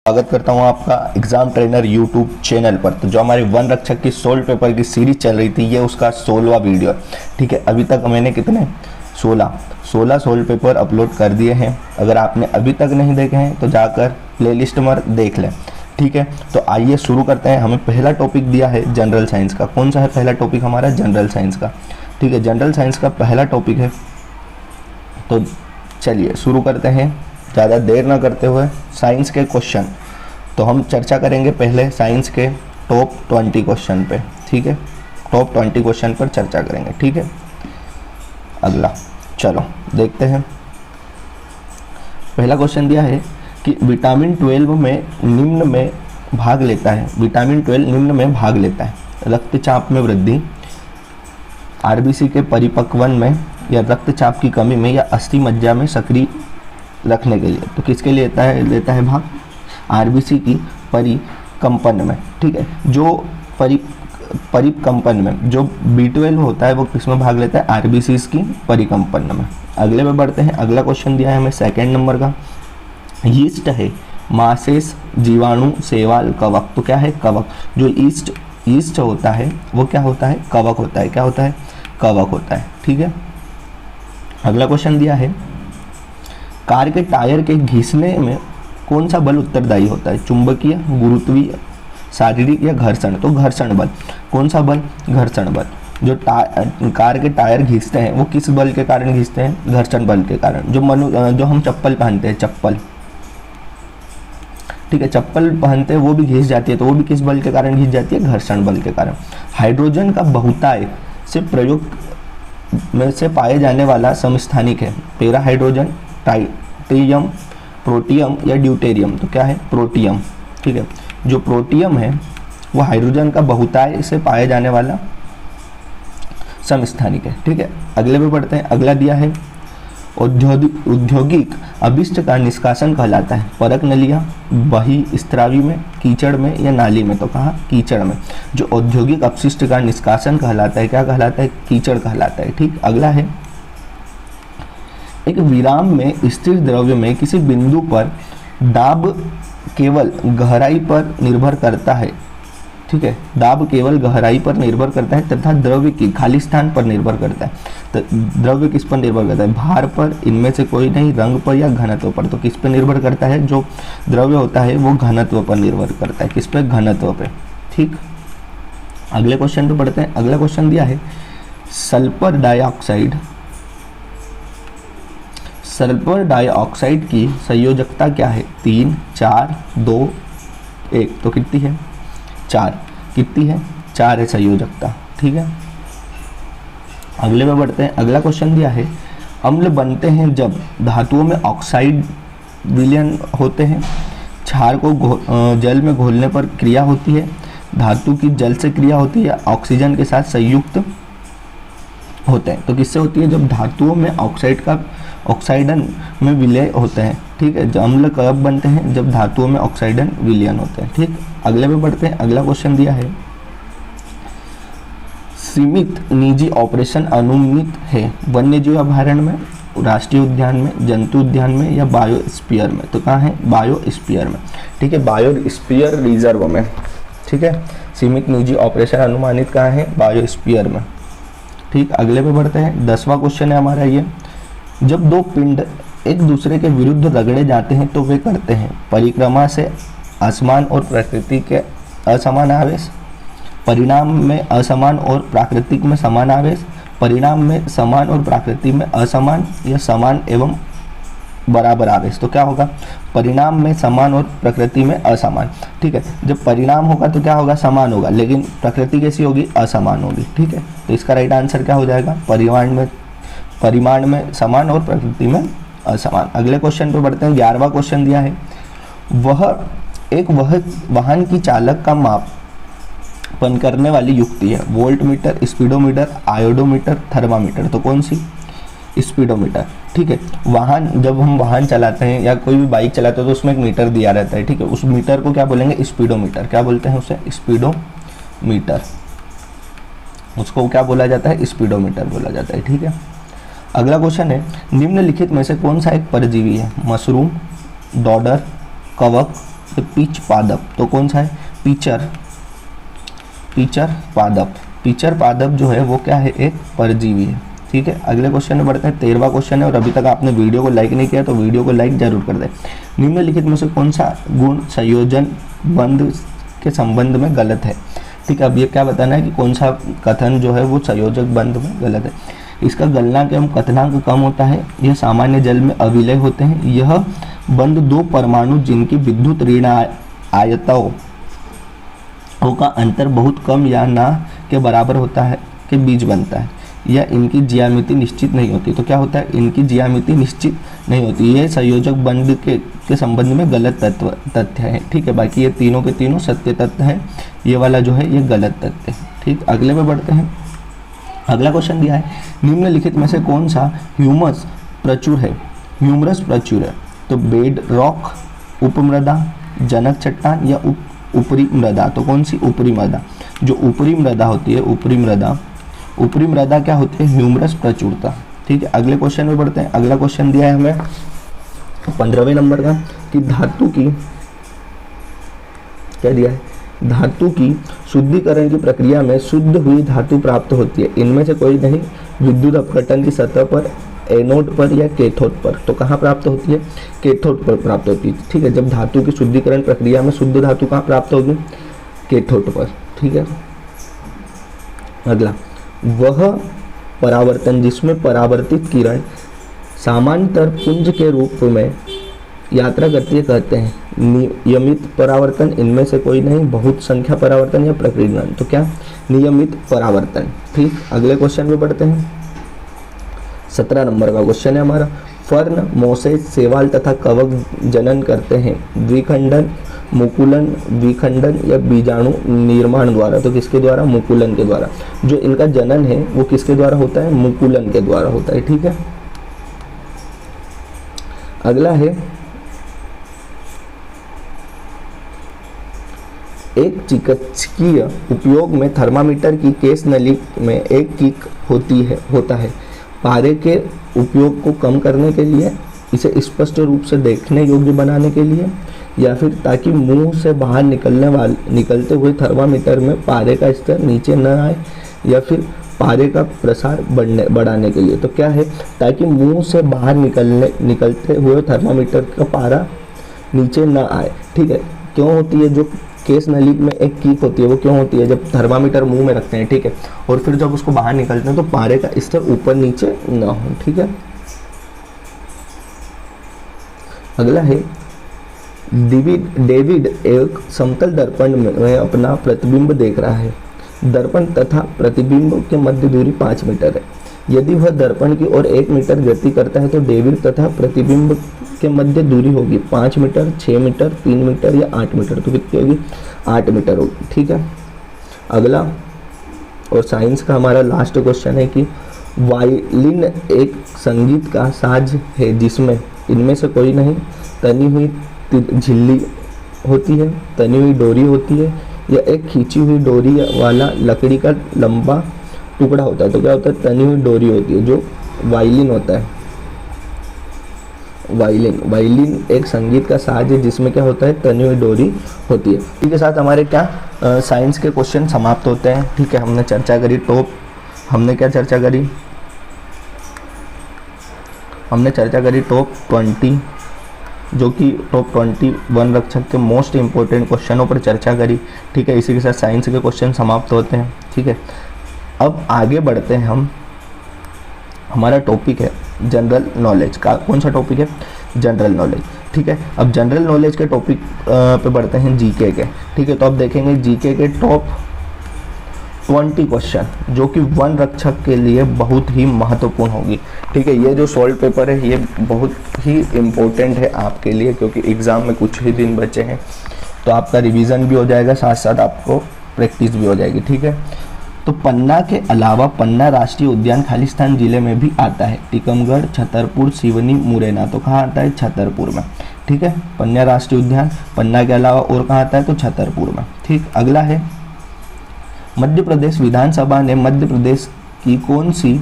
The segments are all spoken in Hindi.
स्वागत करता हूं आपका एग्जाम ट्रेनर यूट्यूब चैनल पर। तो जो हमारी वन रक्षक की सोल्व पेपर की सीरीज चल रही थी, ये उसका 16वां वीडियो है। ठीक है, अभी तक मैंने कितने 16 सोल्व पेपर अपलोड कर दिए हैं। अगर आपने अभी तक नहीं देखे हैं तो जाकर प्लेलिस्ट में देख लें। ठीक है, तो आइए शुरू करते हैं। हमें पहला टॉपिक दिया है जनरल साइंस का। कौन सा है पहला टॉपिक हमारा? जनरल साइंस का। ठीक है, जनरल साइंस का पहला टॉपिक है। तो चलिए शुरू करते हैं, ज़्यादा देर ना करते हुए। साइंस के क्वेश्चन तो हम चर्चा करेंगे पहले साइंस के टॉप 20 क्वेश्चन पे। ठीक है, टॉप 20 क्वेश्चन पर चर्चा करेंगे। ठीक है, अगला चलो देखते हैं। पहला क्वेश्चन दिया है कि विटामिन 12 में निम्न में भाग लेता है। विटामिन 12 निम्न में भाग लेता है: रक्तचाप में वृद्धि, आरबीसी के परिपक्वन में, या रक्तचाप की कमी में, या अस्थि मज्जा में सक्रिय रखने के लिए। तो किसके लिए लेता है भाग? आरबीसी की परिकंपन में। ठीक है, जो परिकंपन में जो B12 होता है वो किस में भाग लेता है? आरबीसी की परिकंपन में। अगले में बढ़ते हैं। अगला क्वेश्चन दिया है हमें सेकंड नंबर का। यीस्ट है मासेस, जीवाणु, शैवाल, कवक। तो क्या है? कवक। जो यीस्ट होता है वो क्या होता है? कवक होता है। क्या होता है? कवक होता है। ठीक है, अगला क्वेश्चन दिया है कार के टायर के घिसने में कौन सा बल उत्तरदायी होता है? चुंबकीय, गुरुत्वीय, शारीरिक, या घर्षण? तो घर्षण बल। कौन सा बल? घर्षण बल। जो कार के टायर घिसते हैं वो किस बल के कारण घिसते हैं? घर्षण बल के कारण। जो हम चप्पल पहनते हैं, चप्पल, ठीक है, चप्पल पहनते हैं वो भी घिस जाती है, तो वो भी किस बल के कारण घिस जाती है? घर्षण बल के कारण। हाइड्रोजन का बहुतायत से प्रयोग में से पाए जाने वाला समस्थानिक है: पैरा हाइड्रोजन, ट्राइटियम, प्रोटियम, या ड्यूटेरियम? तो क्या है? प्रोटियम। ठीक है, जो प्रोटियम है वो हाइड्रोजन का बहुतायत से पाए जाने वाला समस्थानिक है। ठीक है, अगले पे बढ़ते हैं। अगला दिया है औद्योगिक अभिष्ट का निष्कासन कहलाता है: परक नलियाँ, बहिस्रावी में, कीचड़ में, या नाली में? तो कहाँ? कीचड़ में। जो औद्योगिक अपशिष्ट का निष्कासन कहलाता है, क्या कहलाता है? कीचड़ कहलाता है। ठीक, अगला है एक विराम में स्थिर द्रव्य में किसी बिंदु पर दाब केवल गहराई पर निर्भर करता है। ठीक है, दाब केवल गहराई पर निर्भर करता है तथा द्रव्य की खाली स्थान पर निर्भर करता है। तो द्रव्य किस पर निर्भर करता है? भार पर, इनमें से कोई नहीं, रंग पर, या घनत्व पर? तो किस पर निर्भर करता है? जो द्रव्य होता है वो घनत्व पर निर्भर करता है। किस पे? घनत्व पे। ठीक, अगले क्वेश्चन पे पढ़ते हैं। अगला क्वेश्चन दिया है सल्फर डाइऑक्साइड की संयोजकता क्या है? 3, 4, 2, 1? तो कितनी है? 4। कितनी है? 4 है संयोजकता। ठीक है, अगले में बढ़ते हैं। अगला क्वेश्चन दिया है अम्ल बनते हैं जब धातुओं में ऑक्साइड विलयन होते हैं, क्षार को जल में घोलने पर क्रिया होती है, धातु की जल से क्रिया होती है, ऑक्सीजन के साथ संयुक्त होते हैं। तो किससे होती है? जब धातुओं में ऑक्साइडन में विलय होते हैं। ठीक है, अम्ल कब बनते हैं? जब धातुओं में ऑक्साइडन विलयन होते हैं। ठीक, अगले पे बढ़ते हैं। अगला क्वेश्चन दिया है सीमित निजी ऑपरेशन अनुमति है वन्यजीव अभयारण्य में, राष्ट्रीय उद्यान में, जंतु उद्यान में, या बायोस्फीयर में? तो कहाँ है? बायोस्फीयर में। ठीक है, बायोस्फीयर रिजर्व में। ठीक है, सीमित निजी ऑपरेशन अनुमानित कहाँ है? बायोस्फीयर में। ठीक, अगले पे बढ़ते हैं। 10वां क्वेश्चन है हमारा ये। जब दो पिंड एक दूसरे के विरुद्ध रगड़े जाते हैं तो वे करते हैं परिक्रमा से असमान और प्रकृति के असमान आवेश, परिणाम में असमान और प्राकृतिक में समान आवेश, परिणाम में समान और प्राकृतिक में असमान, या समान एवं बराबर आवेश? तो क्या होगा? परिणाम में समान और प्रकृति में असमान। ठीक है, जब परिणाम होगा तो क्या होगा? समान होगा, लेकिन प्रकृति कैसी होगी? असमान होगी। ठीक है, तो इसका राइट आंसर क्या हो जाएगा? परिमाण में समान और प्रकृति में असमान। अगले क्वेश्चन पे बढ़ते हैं। 11वां क्वेश्चन दिया है वह वाहन की चालक का मापन करने वाली युक्ति है: वोल्टमीटर, स्पीडोमीटर, आयोडोमीटर, थर्मामीटर? तो कौन सी? स्पीडोमीटर। ठीक है, जब हम वाहन चलाते हैं या कोई भी बाइक चलाते हैं तो उसमें एक मीटर दिया रहता है। ठीक है, उस मीटर को क्या बोलेंगे? स्पीडोमीटर। क्या बोलते हैं उसे? स्पीडोमीटर। उसको क्या बोला जाता है? स्पीडोमीटर बोला जाता है। ठीक है, अगला क्वेश्चन है निम्नलिखित में से कौन सा एक परजीवी है? मशरूम, डॉडर, कवक, ये पीच पादप, तो कौन सा है? पीचर पादप। पीचर पादप जो है वो क्या है? एक परजीवी है। ठीक है, अगले क्वेश्चन में बढ़ते हैं। 13वां क्वेश्चन है और अभी तक आपने वीडियो को लाइक नहीं किया तो वीडियो को लाइक जरूर कर दें। निम्नलिखित में से कौन सा गुण संयोजन बंध के संबंध में गलत है? ठीक है, अब ये क्या बताना है कि कौन सा कथन जो है वो संयोजक बंध में गलत है। इसका गलनांक एवं कथनांक कम होता है, यह सामान्य जल में अविलय होते हैं, यह बंध दो परमाणु जिनकी विद्युत ऋण आयतों का अंतर बहुत कम या ना के बराबर होता है के बीच बनता है, या इनकी ज्यामिति निश्चित नहीं होती। तो क्या होता है? इनकी ज्यामिति निश्चित नहीं होती। ये संयोजक बंध के संबंध में गलत तथ्य है। ठीक है, बाकी ये तीनों के तीनों सत्य तथ्य हैं, ये वाला जो है ये गलत तथ्य है। ठीक, अगले में बढ़ते हैं। अगला क्वेश्चन दिया है, निम्नलिखित में से कौन सा ह्यूमरस प्रचुर है? तो बेड रॉक, उपमृदा, जनक चट्टान या ऊपरी मृदा। तो कौन सी? ऊपरी मृदा। जो ऊपरी मृदा होती है, ऊपरी मृदा क्या होती है? ह्यूमरस प्रचुरता। ठीक है, अगले क्वेश्चन में बढ़ते हैं। अगला क्वेश्चन दिया है हमें 15वें नंबर का कि धातु की क्या दिया है? धातु की शुद्धिकरण की प्रक्रिया में शुद्ध हुई धातु प्राप्त होती है, इनमें से कोई नहीं विद्युत अपघटन की सतह पर, एनोड पर या कैथोड पर। तो कहाँ प्राप्त होती है? कैथोड पर प्राप्त होती है। ठीक है, जब धातु की शुद्धिकरण प्रक्रिया में शुद्ध धातु कहाँ प्राप्त होगी? कैथोड पर। ठीक है, अगला, वह परावर्तन जिसमें परावर्तित किरण समांतर पुंज के रूप में यात्रा करती है कहते हैं नियमित परावर्तन, इनमें से कोई नहीं बहुत संख्या परावर्तन या प्रकीर्णन। तो क्या? नियमित परावर्तन। ठीक, अगले क्वेश्चन में बढ़ते हैं। 17 नंबर का क्वेश्चन है हमारा, फर्न, मोसेज, सेवाल तथा कवक जनन करते हैं द्विखंडन, मुकुलन, विखंडन या बीजाणु निर्माण द्वारा। तो किसके द्वारा? मुकुलन के द्वारा। जो इनका जनन है वो किसके द्वारा होता है? मुकुलन के द्वारा होता है। ठीक है, अगला है, एक चिकित्सकीय उपयोग में थर्मामीटर की केस नली में एक किक होता है। पारे के उपयोग को कम करने के लिए, इसे स्पष्ट रूप से देखने योग्य बनाने के लिए, या फिर ताकि मुंह से बाहर निकलते हुए थर्मामीटर में पारे का स्तर नीचे न आए, या फिर पारे का प्रसार बढ़ाने के लिए। तो क्या है? ताकि मुंह से बाहर निकलते हुए थर्मामीटर का पारा नीचे न आए। ठीक है, क्यों होती है? जो केस नली में एक कीक होती है वो क्यों होती है? जब थर्मामीटर मुंह में रखते हैं, ठीक है, और फिर जब उसको बाहर निकलते हैं तो पारे का स्तर ऊपर नीचे ना हो। ठीक है, अगला है, डेविड एक समतल दर्पण में अपना प्रतिबिंब देख रहा है। दर्पण तथा प्रतिबिंब के मध्य दूरी 5 मीटर है। यदि वह दर्पण की ओर 1 मीटर गति करता है तो डेविड तथा प्रतिबिंब के मध्य दूरी होगी 5 मीटर, 6 मीटर, 3 मीटर या 8 मीटर। तो कितनी होगी? 8 मीटर होगी। ठीक है, अगला और साइंस का हमारा लास्ट क्वेश्चन है कि वायलिन एक संगीत का साज है जिसमें इनमें से कोई नहीं तनी हुई झिल्ली होती है, तनी हुई डोरी होती है, या एक खींची हुई डोरी वाला लकड़ी का लंबा टुकड़ा होता है। तो क्या होता है? तनी हुई डोरी होती है, जो वायलिन होता है। वायलिन एक संगीत का साज है जिसमें क्या होता है? तनी हुई डोरी होती है। इसी के साथ हमारे क्या साइंस के क्वेश्चन समाप्त होते हैं। ठीक है, हमने चर्चा करी हमने क्या चर्चा करी? हमने चर्चा करी टॉप 20, जो कि टॉप 20 वन रक्षक के मोस्ट इंपॉर्टेंट क्वेश्चनों पर चर्चा करी। ठीक है, इसी के साथ साइंस के क्वेश्चन समाप्त होते हैं। ठीक है, अब आगे बढ़ते हैं हम। हमारा टॉपिक है जनरल नॉलेज का। कौन सा टॉपिक है? General knowledge. ठीक है, अब जनरल नॉलेज के टॉपिक पे बढ़ते हैं जीके के। ठीक है, तो अब देखेंगे जीके के टॉप 20 क्वेश्चन जो कि वन रक्षक के लिए बहुत ही महत्वपूर्ण होगी। ठीक है, ये जो सॉल्व पेपर है ये बहुत ही इम्पोर्टेंट है आपके लिए, क्योंकि एग्ज़ाम में कुछ ही दिन बचे हैं, तो आपका रिवीजन भी हो जाएगा, साथ साथ आपको प्रैक्टिस भी हो जाएगी। ठीक है, तो पन्ना के अलावा पन्ना राष्ट्रीय उद्यान खालिस्तान जिले में भी आता है। टीकमगढ़, छतरपुर, सिवनी, मुरैना। तो कहाँ आता है? छतरपुर में। ठीक है, पन्ना राष्ट्रीय उद्यान पन्ना के अलावा और कहाँ आता है? तो छतरपुर में। ठीक, अगला है, मध्य प्रदेश विधानसभा ने मध्य प्रदेश की कौन सी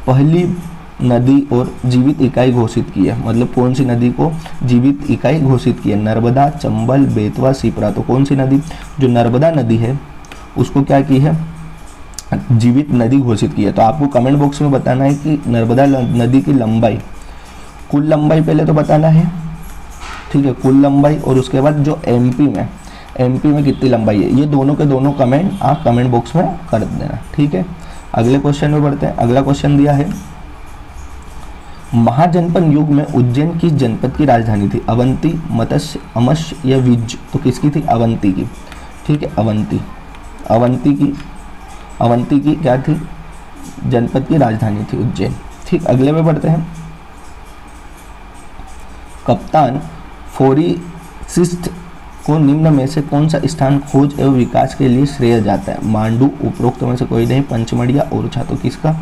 पहली नदी और जीवित इकाई घोषित की है, मतलब कौन सी नदी को जीवित इकाई घोषित की है? नर्मदा, चंबल, बेतवा, शिप्रा। तो कौन सी नदी? जो नर्मदा नदी है उसको क्या की है? जीवित नदी घोषित की है। तो आपको कमेंट बॉक्स में बताना है कि नर्मदा नदी की लंबाई, कुल लंबाई पहले तो बताना है, ठीक है, कुल लंबाई, और उसके बाद जो एमपी में कितनी लंबाई है, ये दोनों के दोनों कमेंट आप कमेंट बॉक्स में कर देना, ठीक है। अगले क्वेश्चन में बढ़ते हैं। अगला क्वेश्चन दिया है, महाजनपद युग में उज्जैन किस जनपद की राजधानी थी? अवंती, मत्स्य, अमस्य या विज? तो किसकी थी? अवंती की, ठीक है, अवंती की क्या थी? जनपद की राजधानी थी उज्जैन, ठीक। अगले में बढ़ते हैं। कप्तान फोरिसिस्ट को निम्न में से कौन सा स्थान खोज एवं विकास के लिए श्रेय जाता है? मांडू, उपरोक्त में से कोई नहीं, पंचमढ़ी या ओरछा। तो किसका?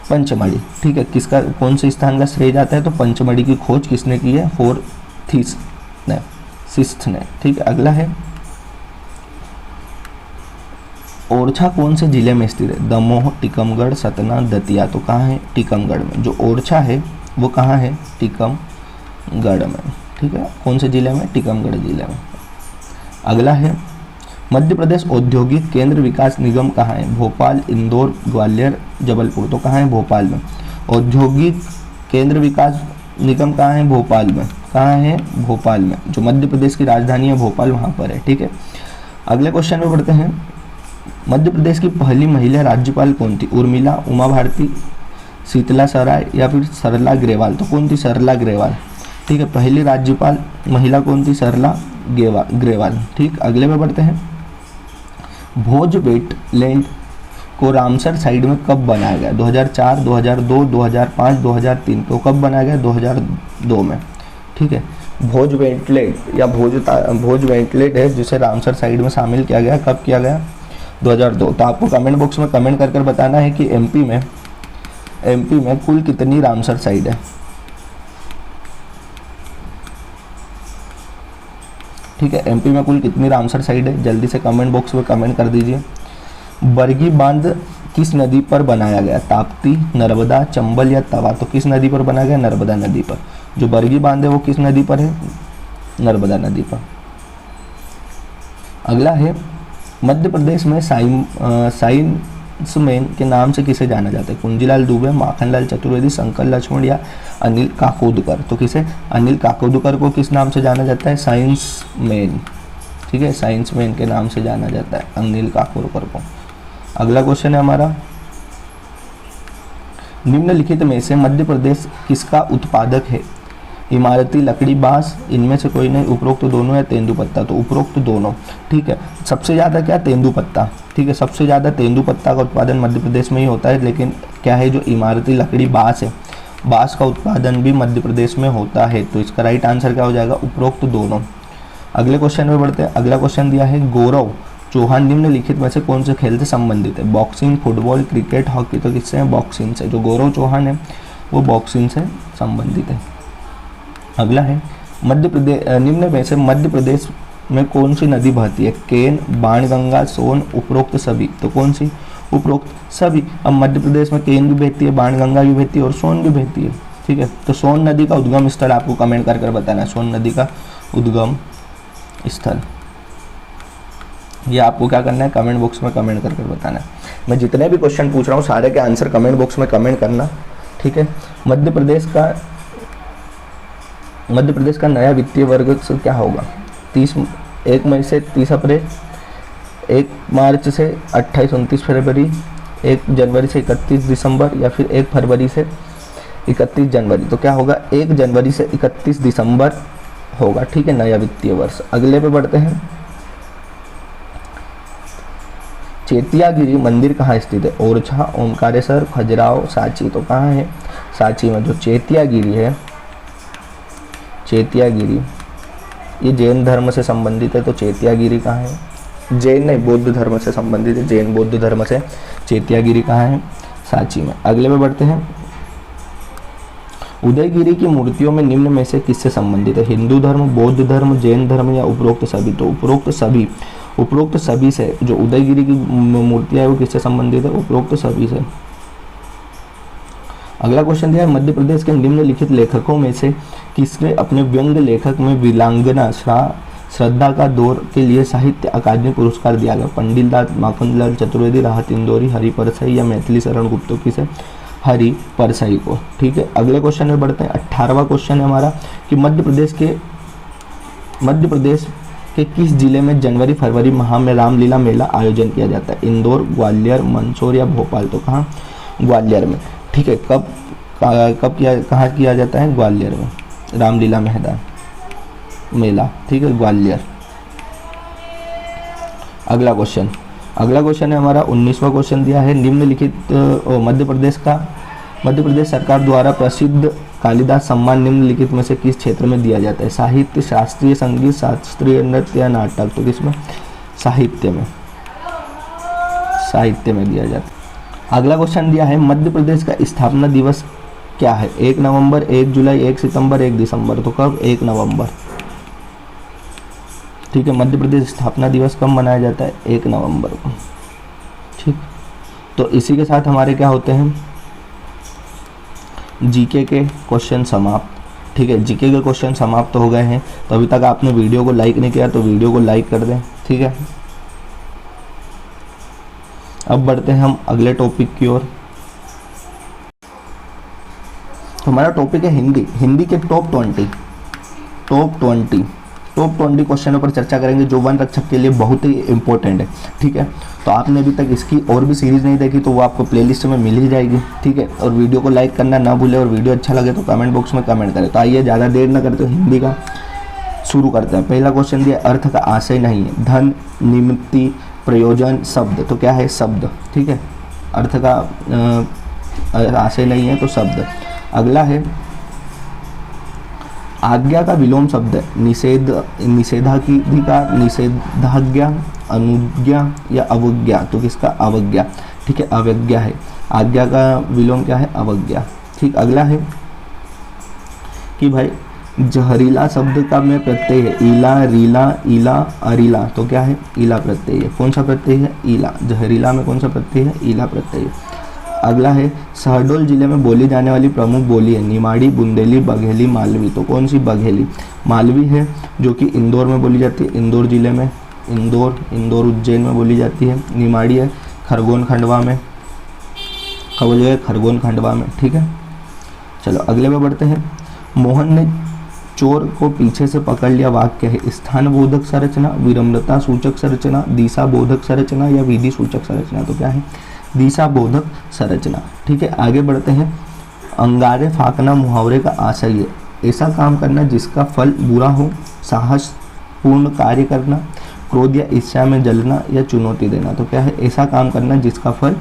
पंचमढ़ी, ठीक है। किसका, कौन से स्थान का श्रेय जाता है? तो पंचमढ़ी की खोज किसने की है? फोरिसिस्ट ने, ठीक है। अगला है, ओरछा कौन से जिले में स्थित है? दमोह, टीकमगढ़, सतना, दतिया। तो कहाँ है? टीकमगढ़ में। जो ओरछा है वो कहाँ है? टीकमगढ़ में, ठीक है। कौन से जिले में? टीकमगढ़ जिले में। अगला है, मध्य प्रदेश औद्योगिक केंद्र विकास निगम कहाँ है? भोपाल, इंदौर, ग्वालियर, जबलपुर। तो कहाँ है? भोपाल में। औद्योगिक केंद्र विकास निगम कहाँ है? भोपाल में। कहाँ है? भोपाल में। जो मध्य प्रदेश की राजधानी है भोपाल, वहाँ पर है, ठीक है। अगले क्वेश्चन में बढ़ते हैं। मध्य प्रदेश की पहली महिला राज्यपाल कौन थी? उर्मिला, उमा भारती, शीतला सराय या फिर सरला ग्रेवाल। तो कौन थी? सरला ग्रेवाल, ठीक है। पहली राज्यपाल महिला कौन थी? सरला ग्रेवाल, ठीक। अगले में बढ़ते हैं। भोज वेटलैंड को रामसर साइट में कब बनाया गया? 2004, 2002, 2005, 2003। तो कब बनाया गया? 2002 में, ठीक है। भोज वेटलैंड या भोज वेटलैंड है जिसे रामसर साइट में शामिल किया गया। कब किया गया? 2002। तो आपको कमेंट बॉक्स में कमेंट कर बताना है कि एमपी में कुल कितनी रामसर साइट है, ठीक है। एमपी में कुल कितनी रामसर साइट है? जल्दी से कमेंट बॉक्स में कमेंट कर दीजिए। बरगी बांध किस नदी पर बनाया गया? ताप्ती, नर्मदा, चंबल या तवा। तो किस नदी पर बनाया गया? नर्मदा नदी पर। जो बरगी बांध है वो किस नदी पर है? नर्मदा नदी पर। अगला है, मध्य प्रदेश में साइंसमैन के नाम से किसे जाना जाता है? कुंजीलाल दुबे, माखनलाल चतुर्वेदी, शंकर लक्ष्मण या अनिल काकोदकर। तो किसे? अनिल काकोदकर को किस नाम से जाना जाता है? साइंसमैन, ठीक है, साइंसमैन के नाम से जाना जाता है अनिल काकोदकर को। अगला क्वेश्चन है हमारा, निम्नलिखित में से मध्य प्रदेश किसका उत्पादक है? इमारती लकड़ी, बांस, इनमें से कोई नहीं, उपरोक्त दोनों या तेंदुपत्ता। तो उपरोक्त दोनों, ठीक है। सबसे ज़्यादा क्या? तेंदुपत्ता, ठीक है। सबसे ज़्यादा तेंदुपत्ता का उत्पादन मध्य प्रदेश में ही होता है, लेकिन क्या है, जो इमारती लकड़ी बांस है, बांस का उत्पादन भी मध्य प्रदेश में होता है। तो इसका राइट आंसर क्या हो जाएगा? उपरोक्त दोनों। अगले क्वेश्चन में बढ़ते हैं। अगला क्वेश्चन दिया है, गौरव चौहान निम्नलिखित में से कौन से खेल से संबंधित है? Boxing, football, cricket, hockey. तो किससे है? बॉक्सिंग से। जो गौरव चौहान है वो बॉक्सिंग से संबंधित है। अगला है, निम्न में से मध्य प्रदेश में कौन सी नदी बहती है? केन, बाणगंगा, सोन, उपरोक्त सभी। तो कौन सी? उपरोक्त सभी। अब मध्य प्रदेश में केन भी बहती है, बाणगंगा भी बहती है और सोन भी बहती है, ठीक है। तो सोन नदी का उद्गम स्थल आपको कमेंट कर बताना है। सोन नदी का उद्गम स्थल, ये आपको क्या करना है? कमेंट बॉक्स में कमेंट कर बताना है। मैं जितने भी क्वेश्चन पूछ रहा हूँ सारे के आंसर कमेंट बॉक्स में कमेंट करना, ठीक है। मध्य प्रदेश का नया वित्तीय वर्ग क्या होगा? 1 मई से 30 अप्रैल, 1 मार्च से 28-29 फरवरी, 1 जनवरी से 31 दिसंबर या फिर 1 फरवरी से 31 जनवरी। तो क्या होगा? 1 जनवरी से 31 दिसंबर होगा, ठीक है, नया वित्तीय वर्ष। अगले पे बढ़ते हैं। चेतियागिरी मंदिर कहाँ स्थित है? ओरछा, ओमकारेश्वर, खजुराहो, सांची। तो कहाँ है? सांची में। जो चेतियागिरी है, चेतियागिरी ये जैन धर्म से संबंधित है। तो चेतियागिरी कहाँ है? जैन नहीं, बौद्ध धर्म से संबंधित है। जैन बौद्ध धर्म से चेतियागिरी कहाँ है? सांची में। अगले में बढ़ते हैं। उदयगिरी की मूर्तियों में निम्न में से किससे संबंधित है? हिंदू धर्म, बौद्ध धर्म, जैन धर्म या उपरोक्त सभी। तो उपरोक्त सभी से। जो उदयगिरी की मूर्तियाँ है वो किससे संबंधित है? उपरोक्त सभी से। अगला क्वेश्चन दिया है, मध्य प्रदेश के निम्नलिखित लेखकों में से किसने अपने व्यंग्य लेखक में वीरांगना श्रद्धा का दौर के लिए साहित्य अकादमी पुरस्कार दिया गया? पंडित दास, माखनलाल चतुर्वेदी, राहत इंदौरी, हरि परसाई या मैथिली शरण गुप्त की से हरि परसाई को। ठीक है, अगले क्वेश्चन में बढ़ते हैं। 18वां क्वेश्चन है हमारा कि मध्य प्रदेश के किस जिले में जनवरी फरवरी माह में रामलीला मेला आयोजन किया जाता है? इंदौर, ग्वालियर, मंदसौर या भोपाल? तो कहाँ? ग्वालियर में। ठीक है, कहाँ किया जाता है? ग्वालियर में, रामलीला मेला। ठीक है, ग्वालियर। अगला क्वेश्चन है हमारा 19वां क्वेश्चन दिया है, निम्नलिखित मध्य प्रदेश सरकार द्वारा प्रसिद्ध कालिदास सम्मान निम्नलिखित में से किस क्षेत्र में दिया जाता है? साहित्य, शास्त्रीय संगीत, शास्त्रीय नृत्य या नाटक? तो किसमें? साहित्य में दिया जाता है। अगला क्वेश्चन दिया है, मध्य प्रदेश का स्थापना दिवस क्या है? 1 नवंबर, 1 जुलाई, 1 सितंबर, 1 दिसंबर? तो कब? 1 नवंबर। ठीक है, मध्य प्रदेश स्थापना दिवस कब मनाया जाता है? 1 नवंबर को। ठीक, तो इसी के साथ हमारे क्या होते हैं? जीके के क्वेश्चन समाप्त। ठीक है, जीके के क्वेश्चन समाप्त हो गए हैं। तो अभी तक आपने वीडियो को लाइक नहीं किया तो वीडियो को लाइक कर दें। ठीक है, अब बढ़ते हैं हम अगले टॉपिक की ओर। तो हमारा टॉपिक है हिंदी के टॉप 20 क्वेश्चनों पर चर्चा करेंगे जो वन रक्षक के लिए बहुत ही इंपॉर्टेंट है। ठीक है, तो आपने अभी तक इसकी और भी सीरीज नहीं देखी तो वो आपको प्लेलिस्ट में मिल ही जाएगी। ठीक है, और वीडियो को लाइक करना ना भूले और वीडियो अच्छा लगे तो कमेंट बॉक्स में कमेंट करें। तो आइए ज़्यादा देर ना करते हिंदी का शुरू करते हैं। पहला क्वेश्चन दिया, अर्थ का आशय नहीं है, धन, निमित्ति, प्रयोजन, शब्द? तो क्या है? शब्द। ठीक है, अर्थ का आशय नहीं है तो शब्द। अगला है, आज्ञा का विलोम शब्द है, निषेधाधिकार, निषेधाज्ञा, अनुज्ञा या अवज्ञा? तो किसका? अवज्ञा। ठीक है, अवज्ञा है। आज्ञा का विलोम क्या है? अवज्ञा। ठीक, अगला है कि भाई जहरीला शब्द का में प्रत्यय है, ईला, रीला, ईला, अरीला? तो क्या है? ईला प्रत्यय है। कौन सा प्रत्यय है? ईला। जहरीला में कौन सा प्रत्यय है? ईला प्रत्यय है। अगला है, शहडोल जिले में बोली जाने वाली प्रमुख बोली है, निमाड़ी, बुंदेली, बघेली, मालवी? तो कौन सी? बघेली। मालवी है जो कि इंदौर में बोली जाती है, इंदौर जिले में, इंदौर उज्जैन में बोली जाती है। निमाड़ी है खरगोन खंडवा में, खरगोन खंडवा में। ठीक है, चलो अगले में बढ़ते हैं। मोहन ने चोर को पीछे से पकड़ लिया वाक्य है, स्थान बोधक संरचना, विनम्रता सूचक संरचना, दिशा बोधक संरचना या विधि सूचक संरचना? तो क्या है? दिशा बोधक संरचना। ठीक है, आगे बढ़ते हैं। अंगारे फाँकना मुहावरे का आशय है, ऐसा काम करना जिसका फल बुरा हो, साहस पूर्ण कार्य करना, क्रोध या ईर्ष्या में जलना या चुनौती देना? तो क्या है? ऐसा काम करना जिसका फल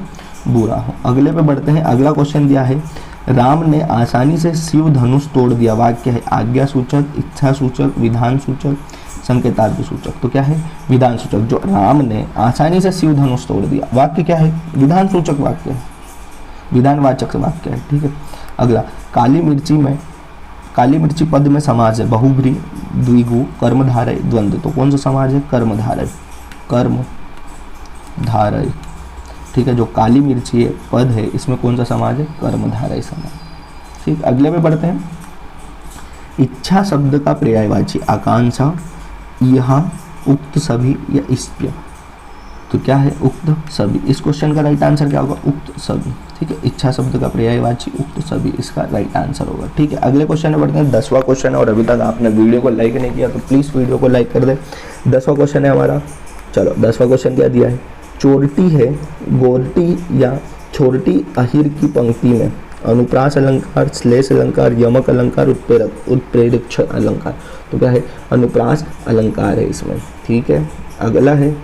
बुरा हो। अगले पे बढ़ते हैं। अगला क्वेश्चन दिया है, राम ने आसानी से शिव धनुष तोड़ दिया, वाक्य है, आज्ञा सूचक, इच्छा सूचक, विधान सूचक, संकेतार्थ सूचक? तो क्या है? विधान सूचक। जो राम ने आसानी से शिव धनुष तोड़ दिया, वाक्य क्या है? विधान सूचक वाक्य है, विधानवाचक वाक्य है। ठीक है, अगला, काली मिर्ची पद में समाज है, बहुब्री, द्विगु, कर्मधारय, द्वंद्व? तो कौन सा समाज है? कर्मधारय। ठीक है, जो काली मिर्ची है पद है इसमें कौन सा समाज है? कर्मधारय समाज। ठीक, अगले में बढ़ते हैं। इच्छा शब्द का पर्यायवाची, आकांक्षा, यहाँ, उक्त सभी या इष्प्य? तो क्या है? उक्त सभी। इस क्वेश्चन का राइट आंसर क्या होगा? उक्त सभी। ठीक है, इच्छा शब्द का पर्यायवाची उक्त सभी इसका राइट आंसर होगा। ठीक है, अगले क्वेश्चन में बढ़ते हैं। 10वां क्वेश्चन है और अभी तक आपने वीडियो को लाइक नहीं किया तो प्लीज़ वीडियो को लाइक कर दे। 10वां क्वेश्चन है हमारा। चलो 10वां क्वेश्चन क्या दिया है? चोरटी है, गोरटी या छोरटी अहिर की पंक्ति में अनुप्रास अलंकार, श्लेष अलंकार, यमक अलंकार, उत्प्रेरक अलंकार? तो क्या है? अनुप्रास अलंकार है इसमें। ठीक है, अगला है,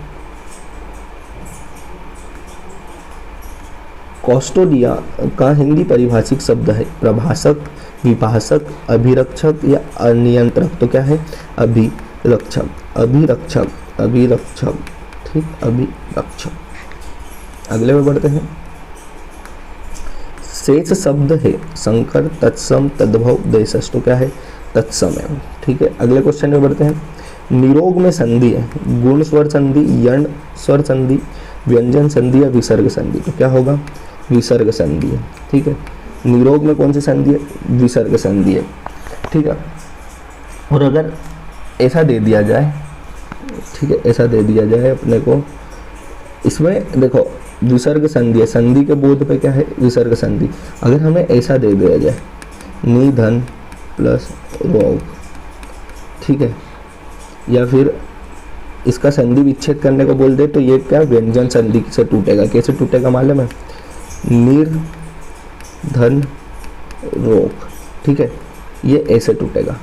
कॉस्टोडिया का हिंदी परिभाषिक शब्द है, प्रभाषक, विभाषक, अभिरक्षक या अनियंत्रक? तो क्या है? अभिरक्षक। ठीक, अभिरक्षक। अगले में बढ़ते हैं। शेष शब्द है, शंकर, तत्सम, तद्भव, देशज? तो क्या है? तत्सम है। ठीक है, अगले क्वेश्चन में बढ़ते हैं। निरोग में संधि है, गुण स्वर संधि, यण स्वर संधि, व्यंजन संधि या विसर्ग संधि? तो क्या होगा? विसर्ग संधि है। ठीक है, निरोग में कौन सी संधि है, विसर्ग संधि है, ठीक है। और अगर ऐसा दे दिया जाए, ठीक है, ऐसा दे दिया जाए अपने को, इसमें देखो विसर्ग संधि है, संधि के बोध पे क्या है, विसर्ग संधि। अगर हमें ऐसा दे दिया जाए निधन प्लस रोग, ठीक है, या फिर इसका संधि विच्छेद करने को बोल दे तो ये क्या व्यंजन संधि से टूटेगा। कैसे टूटेगा मालूम है, निर्धन रोग, ठीक है, ये ऐसे टूटेगा।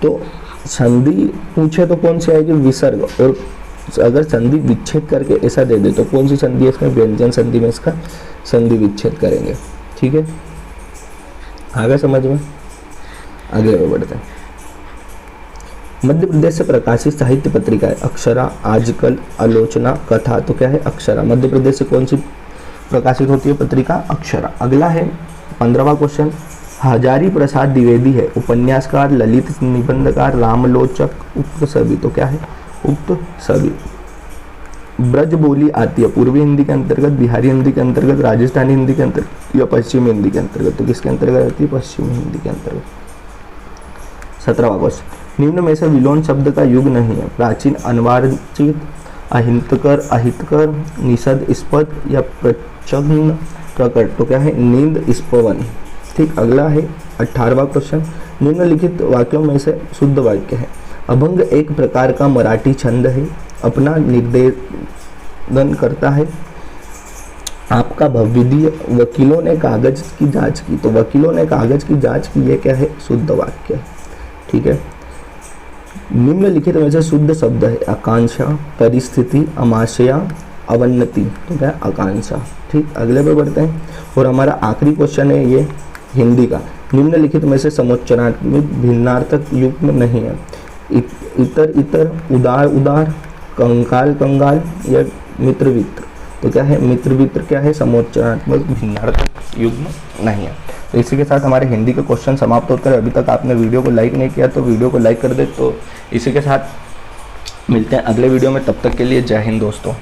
तो संधि पूछे तो कौन सी आएगी, विसर्ग, और अगर संधि विच्छेद करके ऐसा दे दे तो कौन सी संधि है इसमें, व्यंजन संधि में इसका संधि विच्छेद करेंगे, ठीक है। आगे समझ में, आगे बढ़ते हैं। मध्य प्रदेश से प्रकाशित साहित्य पत्रिका है अक्षरा, आजकल, आलोचना, कथा। तो क्या है, अक्षरा। मध्य प्रदेश से कौन सी प्रकाशित होती है पत्रिका, अक्षरा। अगला है 15वां क्वेश्चन, हजारी प्रसाद द्विवेदी है उपन्यासकार, ललित निबंधकार, रामलोचक, उक्त सभी। तो क्या है, उक्त सभी। ब्रज बोली आती है पूर्वी हिंदी के अंतर्गत, बिहारी हिंदी के अंतर्गत, राजस्थानी हिंदी के अंतर्गत या पश्चिमी हिंदी के अंतर्गत। तो किसके अंतर्गत आती है, पश्चिमी हिंदी के अंतर्गत। 17वां क्वेश्चन, निम्न में से विलोन शब्द का युग नहीं है, प्राचीन, अनवार्चित, अहितकर, अहितकर, निषद, स्पद या प्रच्छन्न, प्रकट। तो क्या है, नींद, स्पवन, ठीक। अगला है 18वां क्वेश्चन, निम्नलिखित वाक्यों में से शुद्ध वाक्य है। अभंग एक प्रकार का मराठी छंद है, अपना निर्देशन करता है। आपका भवविधि, वकीलों ने कागज की जांच की। तो वकीलों ने कागज की जांच की, ये क्या है, शुद्ध वाक्य है, ठीक है। निम्नलिखित में से शुद्ध शब्द है आकांक्षा, परिस्थिति, अमाशया, अवन्नति। तो क्या है, आकांक्षा, ठीक। अगले पे बढ़ते हैं और हमारा आखिरी क्वेश्चन है ये हिंदी का। निम्नलिखित में से समोच्चनात्मक भिन्नार्थक युग्म नहीं है, इतर इतर, उदार उदार, कंकाल कंगाल या मित्र वित्र। तो क्या है, मित्र वित्र क्या है, समोच्चनात्मक भिन्नार्थक युग्म नहीं है। तो इसी के साथ हमारे हिंदी के क्वेश्चन समाप्त होकर, अभी तक आपने वीडियो को लाइक नहीं किया तो वीडियो को लाइक कर दे। तो इसी के साथ मिलते हैं अगले वीडियो में, तब तक के लिए जय हिंद दोस्तों।